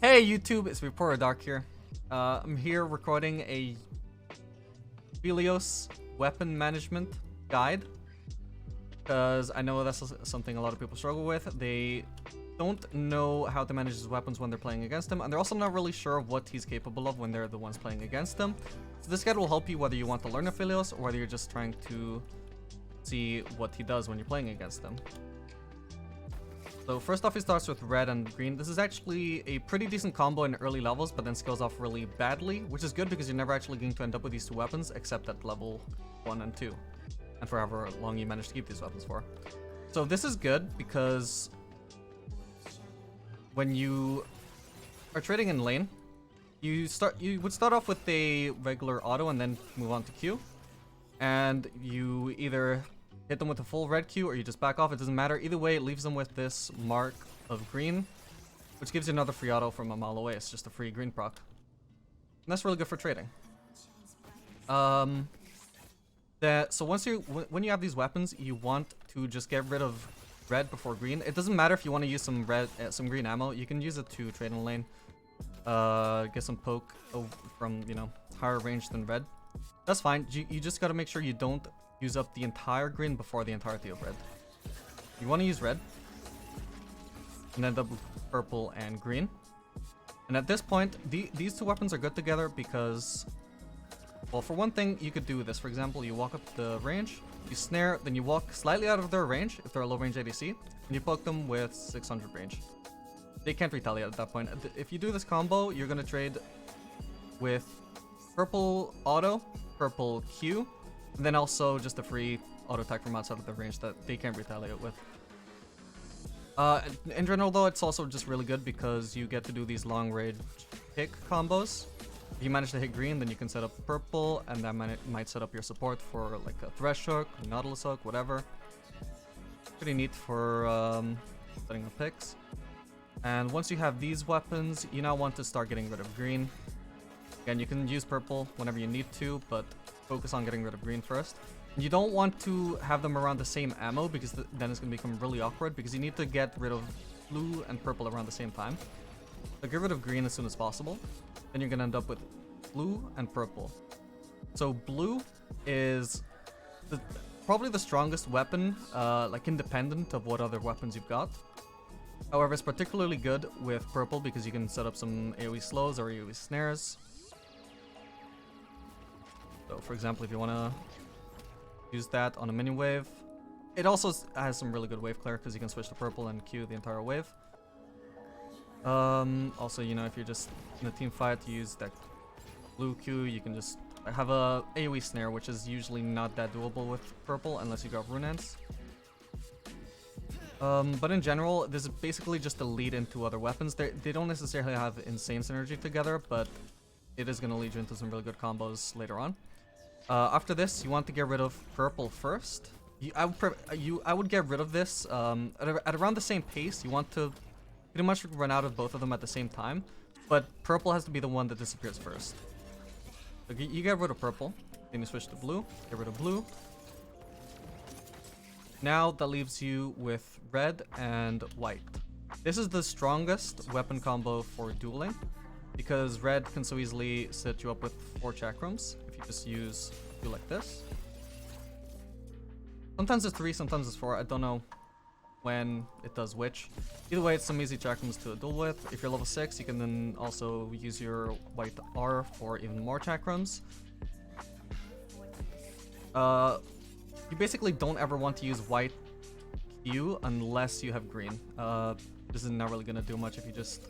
Hey YouTube, it's Reporter Dark here. I'm here recording a Aphelios weapon management guide because I know that's something a lot of people struggle with. They don't know how to manage his weapons when they're playing against him, and they're also not really sure of what he's capable of when they're the ones playing against him. So this guide will help you whether you want to learn Aphelios or whether you're just trying to see what he does when you're playing against him. So first off, he starts with red and green. This is actually a pretty decent combo in early levels, but then scales off really badly, which is good because you're never actually going to end up with these two weapons except at level 1 and 2, and for however long you manage to keep these weapons for. So this is good because when you are trading in lane, you would start off with a regular auto and then move on to Q, and you either hit them with a full red Q or you just back off. It doesn't matter. Either way, it leaves them with this mark of green, which gives you another free auto from a mile away. It's just a free green proc. And that's really good for trading. So when you have these weapons, you want to just get rid of red before green. It doesn't matter if you want to use some some green ammo. You can use it to trade in lane, get some poke from higher range than red. That's fine. You just got to make sure you don't use up the entire green before the entirety of red. You want to use red, and then double purple and green. And at this point, these two weapons are good together because, well, for one thing, you could do this. For example, you walk up the range, you snare, then you walk slightly out of their range if they're a low range ADC, and you poke them with 600 range. They can't retaliate at that point. If you do this combo, you're going to trade with purple auto, purple Q, and then also just a free auto attack from outside of the range that they can't retaliate with. In general though, it's also just really good because you get to do these long range pick combos. If you manage to hit green, then you can set up purple, and that might set up your support for like a Thresh hook, Nautilus hook, whatever. Pretty neat for setting up picks. And once you have these weapons, you now want to start getting rid of green. Again, you can use purple whenever you need to, but focus on getting rid of green first. You don't want to have them around the same ammo because then it's going to become really awkward, because you need to get rid of blue and purple around the same time. So get rid of green as soon as possible. Then you're going to end up with blue and purple. So blue is probably the strongest weapon, like independent of what other weapons you've got. However, it's particularly good with purple because you can set up some AoE slows or AoE snares. So for example, if you want to use that on a mini wave, it also has some really good wave clear because you can switch to purple and Q the entire wave. Also, if you're just in a team fight, you use that blue Q, you can just have a AoE snare, which is usually not that doable with purple unless you got Runeance. But in general, this is basically just a lead into other weapons. They don't necessarily have insane synergy together, but it is going to lead you into some really good combos later on. After this, you want to get rid of purple first. I would get rid of this at around the same pace. You want to pretty much run out of both of them at the same time, but purple has to be the one that disappears first. So you get rid of purple, then you switch to blue, get rid of blue. Now that leaves you with red and white. This is the strongest weapon combo for dueling, because red can so easily set you up with 4 chakrams if you just use 2 like this. Sometimes it's 3, sometimes it's 4. I don't know when it does which. Either way, it's some easy chakrams to duel with. If you're level 6, you can then also use your white R for even more chakrams. You basically don't ever want to use white Q unless you have green. This is not really going to do much if you just...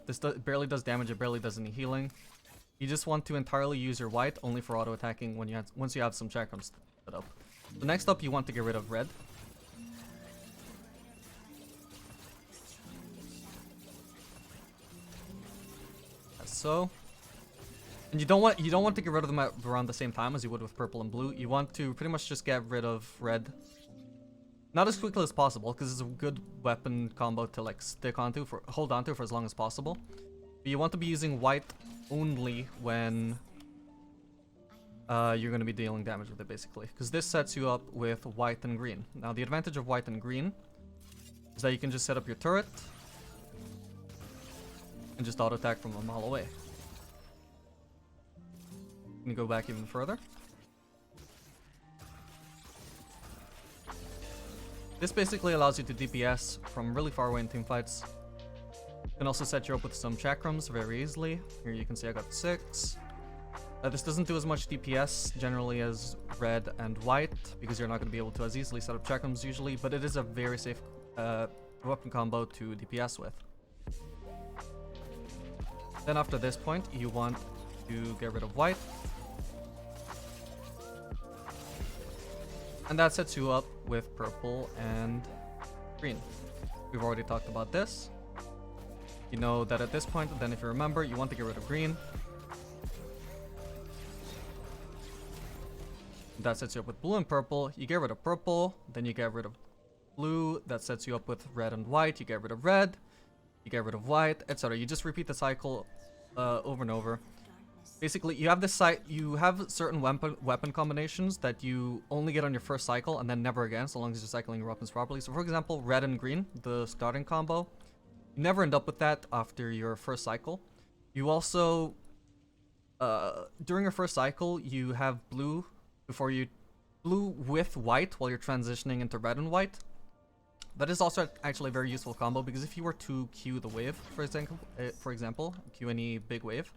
this barely does damage, it barely does any healing. You just want to entirely use your white only for auto attacking once you have some chakrams set up. So next up, you want to get rid of red. As so. And you don't want to get rid of them around the same time as you would with purple and blue. You want to pretty much just get rid of red. Not as quickly as possible, because it's a good weapon combo to like hold onto for as long as possible. But you want to be using white only when you're going to be dealing damage with it, basically, because this sets you up with white and green. Now the advantage of white and green is that you can just set up your turret, and just auto attack from a mile away. Can you go back even further? This basically allows you to DPS from really far away in teamfights. Can also set you up with some chakrams very easily. Here you can see I got 6. This doesn't do as much DPS generally as red and white, because you're not going to be able to as easily set up chakrams usually, but it is a very safe weapon combo to DPS with. Then after this point, you want to get rid of white. And that sets you up with purple and green. We've already talked about this. You know that at this point, then if you remember, you want to get rid of green. That sets you up with blue and purple. You get rid of purple, then you get rid of blue. That sets you up with red and white. You get rid of red, you get rid of white, etc. You just repeat the cycle over and over. Basically, you have this you have certain weapon combinations that you only get on your first cycle and then never again, so long as you're cycling your weapons properly. So for example, red and green, the starting combo, you never end up with that after your first cycle. You also, during your first cycle, you have blue with white while you're transitioning into red and white. That is also actually a very useful combo, because if you were to Q the wave, for example, Q any big wave,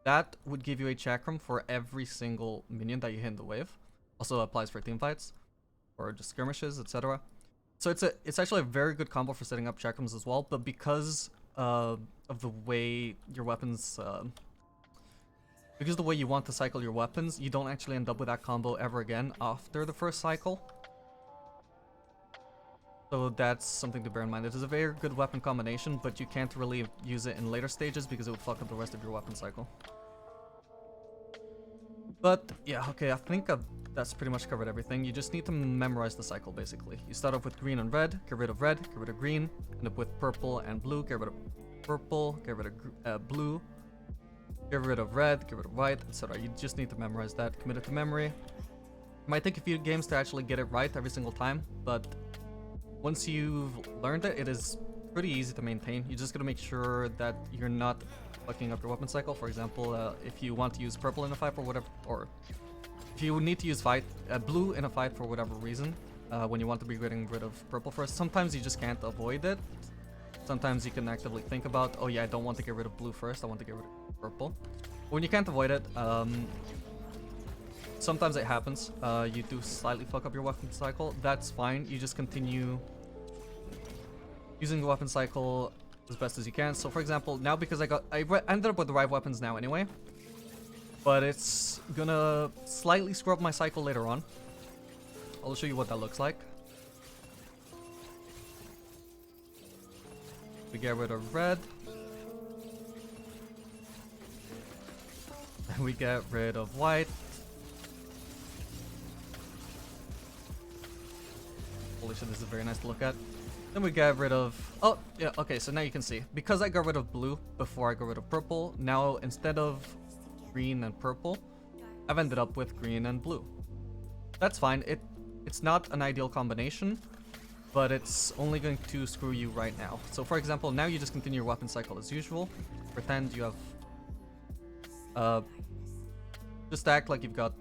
that would give you a chakram for every single minion that you hit in the wave. Also applies for teamfights or just skirmishes, etc. So it's actually a very good combo for setting up chakrams as well, but because of the way your weapons, because the way you want to cycle your weapons, you don't actually end up with that combo ever again after the first cycle. So that's something to bear in mind. It is a very good weapon combination, but you can't really use it in later stages because it would fuck up the rest of your weapon cycle. But yeah, okay, I think that's pretty much covered everything. You just need to memorize the cycle, basically. You start off with green and red, get rid of green, end up with purple and blue, get rid of purple, get rid of blue, get rid of red, get rid of white, etc. You just need to memorize that, commit it to memory. It might take a few games to actually get it right every single time, but once you've learned it, it is pretty easy to maintain. You just gotta make sure that you're not fucking up your weapon cycle. For example, if you want to use purple in a fight for whatever, or if you need to use blue in a fight for whatever reason, when you want to be getting rid of purple first, sometimes you just can't avoid it. Sometimes you can actively think about, oh yeah, I don't want to get rid of blue first, I want to get rid of purple. When you can't avoid it, sometimes it happens. You do slightly fuck up your weapon cycle. That's fine. You just continue using the weapon cycle as best as you can. So for example, now because I ended up with the right weapons now anyway, but it's gonna slightly screw up my cycle later on. I'll show you what that looks like. We get rid of red. And we get rid of white. Holy shit, this is very nice to look at. Then we get rid of... Oh, yeah, okay, so now you can see. Because I got rid of blue before I got rid of purple, now instead of green and purple, I've ended up with green and blue. That's fine. It's not an ideal combination, but it's only going to screw you right now. So for example, now you just continue your weapon cycle as usual. Pretend you have... just act like you've got...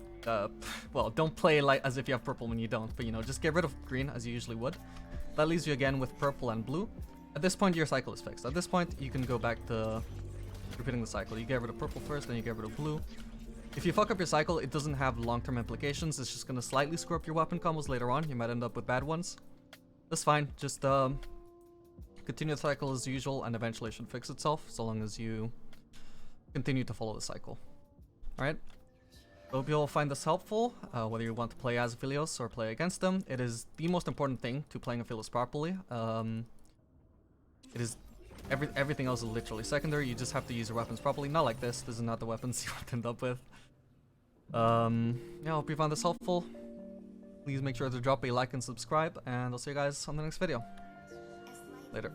well, don't play like as if you have purple when you don't, but you know, just get rid of green as you usually would. That leaves you again with purple and blue. At this point, your cycle is fixed. At this point, you can go back to repeating the cycle. You get rid of purple first, then you get rid of blue. If you fuck up your cycle, it doesn't have long-term implications. It's just gonna slightly screw up your weapon combos later on. You might end up with bad ones. That's fine. Just continue the cycle as usual, and eventually it should fix itself, so long as you continue to follow the cycle. Alright? Hope you'll find this helpful, whether you want to play as Aphelios or play against them. It is the most important thing to playing Aphelios properly. It is everything else is literally secondary. You just have to use your weapons properly. Not like this. This is not the weapons you want to end up with. Yeah, hope you found this helpful. Please make sure to drop a like and subscribe, and I'll see you guys on the next video. Later.